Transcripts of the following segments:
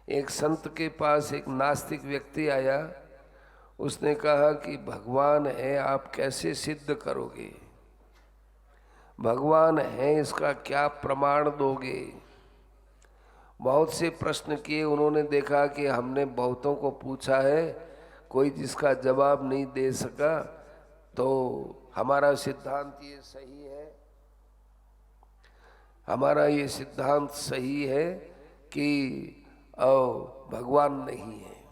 एक संत के पास एक नास्तिक व्यक्ति आया। उसने कहा कि भगवान है, आप कैसे सिद्ध करोगे? भगवान है इसका क्या प्रमाण दोगे? बहुत से प्रश्न किए। उन्होंने देखा कि हमने बहुतों को पूछा है, कोई जिसका जवाब नहीं दे सका, तो हमारा सिद्धांत ये सही है, हमारा ये सिद्धांत सही है कि भगवान नहीं है।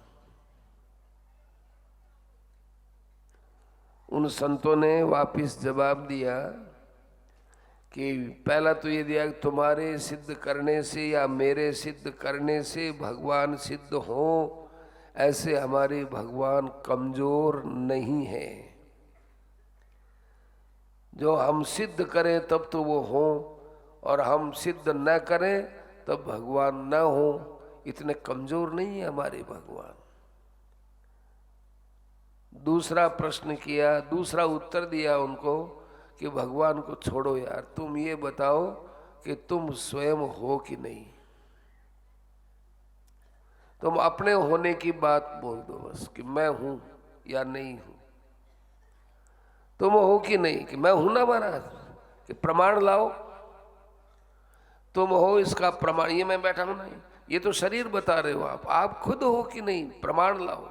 उन संतों ने वापिस जवाब दिया कि पहला तो ये दिया कि तुम्हारे सिद्ध करने से या मेरे सिद्ध करने से भगवान सिद्ध हो, ऐसे हमारे भगवान कमजोर नहीं है। जो हम सिद्ध करें तब तो वो हो, और हम सिद्ध न करें तब भगवान न हो। इतने कमजोर नहीं है हमारे भगवान। दूसरा प्रश्न किया, दूसरा उत्तर दिया उनको कि भगवान को छोड़ो यार, तुम ये बताओ कि तुम स्वयं हो कि नहीं। तुम अपने होने की बात बोल दो बस, कि मैं हूं या नहीं हूं। तुम हो कि नहीं, कि मैं हूं ना महाराज, कि प्रमाण लाओ। तुम हो इसका प्रमाण, ये मैं बैठा हूं नहीं, ये तो शरीर बता रहे हो आप खुद हो कि नहीं, प्रमाण लाओ।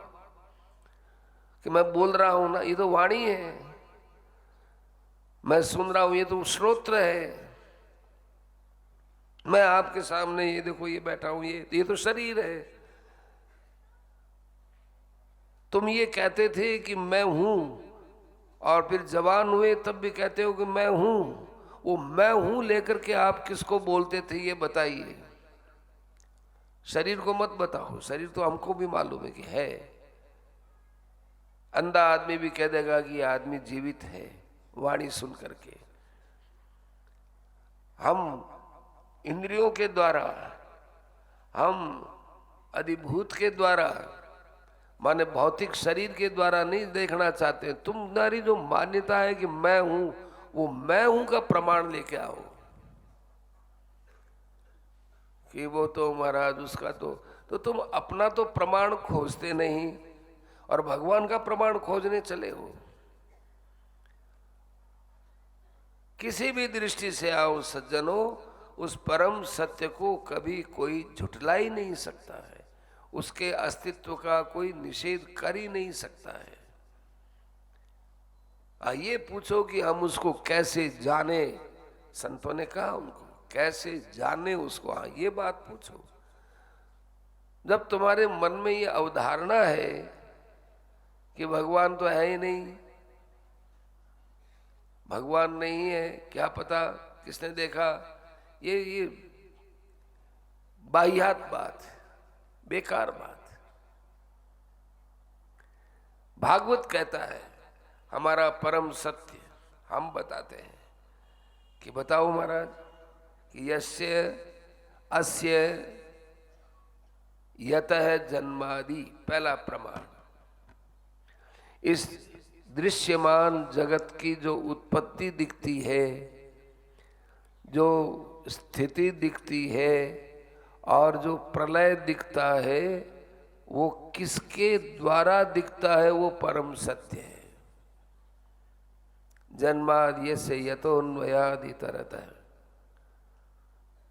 कि मैं बोल रहा हूं ना, ये तो वाणी है, मैं सुन रहा हूं, ये तो श्रोत्र है। मैं आपके सामने ये देखो ये बैठा हूं, ये तो शरीर है। तुम ये कहते थे कि मैं हूं, और फिर जवान हुए तब भी कहते हो कि मैं हूं। वो मैं हूं लेकर के आप किसको बोलते थे ये बताइए। शरीर को मत बताओ, शरीर तो हमको भी मालूम है कि है। अंधा आदमी भी कह देगा कि यह आदमी जीवित है वाणी सुन करके। हम इंद्रियों के द्वारा, हम अधिभूत के द्वारा, माने भौतिक शरीर के द्वारा नहीं देखना चाहते। तुम्हारी जो मान्यता है कि मैं हूं, वो मैं हूं का प्रमाण लेके आओ। कि वो तो महाराज उसका तो तुम अपना तो प्रमाण खोजते नहीं, और भगवान का प्रमाण खोजने चले हो। किसी भी दृष्टि से आओ सज्जनों, उस परम सत्य को कभी कोई झुठला ही नहीं सकता है। उसके अस्तित्व का कोई निषेध कर ही नहीं सकता है। ये पूछो कि हम उसको कैसे जाने। संतों ने कहा उनको कैसे जाने उसको, ये बात पूछो। जब तुम्हारे मन में ये अवधारणा है कि भगवान तो है ही नहीं, भगवान नहीं है, क्या पता किसने देखा, ये बाह्यात बात, बेकार बात। भागवत कहता है हमारा परम सत्य, हम बताते हैं कि बताओ महाराज कि यस्य अस्य यतः जन्मादि, पहला प्रमाण। इस दृश्यमान जगत की जो उत्पत्ति दिखती है, जो स्थिति दिखती है, और जो प्रलय दिखता है, वो किसके द्वारा दिखता है? वो परम सत्य है। जन्माद्य से यतोन्वयादि तरतः,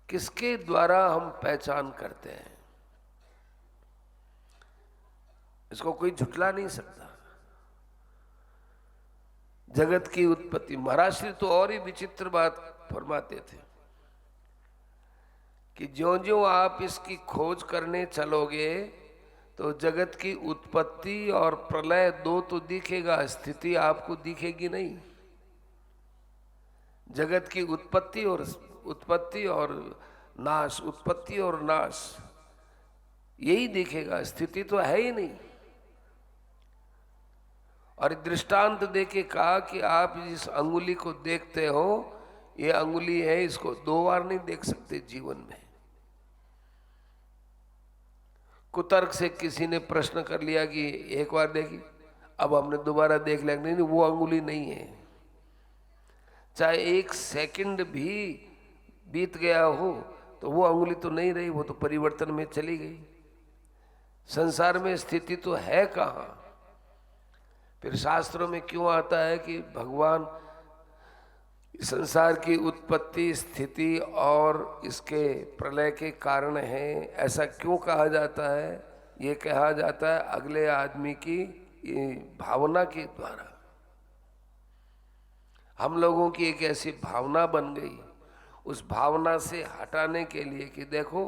किसके द्वारा हम पहचान करते हैं? इसको कोई झुठला नहीं सकता। जगत की उत्पत्ति, महाराज श्री तो और ही विचित्र बात फरमाते थे कि ज्यों-ज्यों आप इसकी खोज करने चलोगे तो जगत की उत्पत्ति और प्रलय दो तो दिखेगा, स्थिति आपको दिखेगी नहीं। जगत की उत्पत्ति और नाश, उत्पत्ति और नाश, यही दिखेगा, स्थिति तो है ही नहीं। और दृष्टांत देके कहा कि आप जिस अंगुली को देखते हो, ये अंगुली है, इसको दो बार नहीं देख सकते जीवन में। कुतर्क से किसी ने प्रश्न कर लिया कि एक बार देखी, अब हमने दोबारा देख लिया, नहीं वो अंगुली नहीं है। चाहे एक सेकंड भी बीत गया हो तो वो अंगुली तो नहीं रही, वो तो परिवर्तन में चली गई। संसार में स्थिति तो है कहाँ? फिर शास्त्रों में क्यों आता है कि भगवान संसार की उत्पत्ति, स्थिति और इसके प्रलय के कारण है? ऐसा क्यों कहा जाता है? ये कहा जाता है अगले आदमी की भावना के द्वारा। हम लोगों की एक ऐसी भावना बन गई, उस भावना से हटाने के लिए कि देखो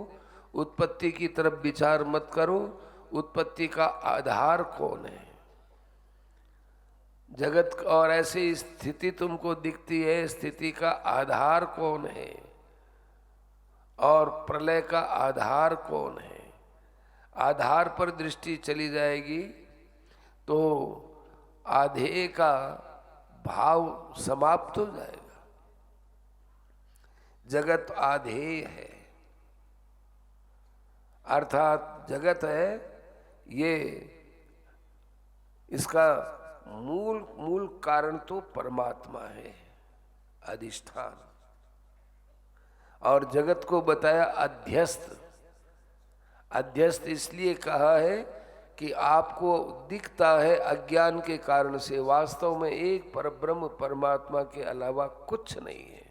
उत्पत्ति की तरफ विचार मत करो, उत्पत्ति का आधार कौन है, जगत और ऐसी स्थिति तुमको दिखती है, स्थिति का आधार कौन है और प्रलय का आधार कौन है। आधार पर दृष्टि चली जाएगी तो आधेय का भाव समाप्त हो जाएगा। जगत आधेय है, अर्थात जगत है ये, इसका मूल कारण तो परमात्मा है, अधिष्ठान। और जगत को बताया अध्यस्त। अध्यस्त इसलिए कहा है कि आपको दिखता है अज्ञान के कारण से, वास्तव में एक परब्रह्म परमात्मा के अलावा कुछ नहीं है।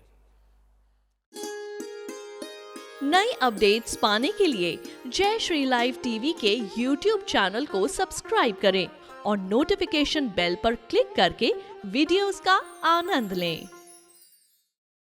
नई अपडेट्स पाने के लिए जय श्री लाइव टीवी के YouTube चैनल को सब्सक्राइब करें और नोटिफिकेशन बेल पर क्लिक करके वीडियोस का आनंद लें।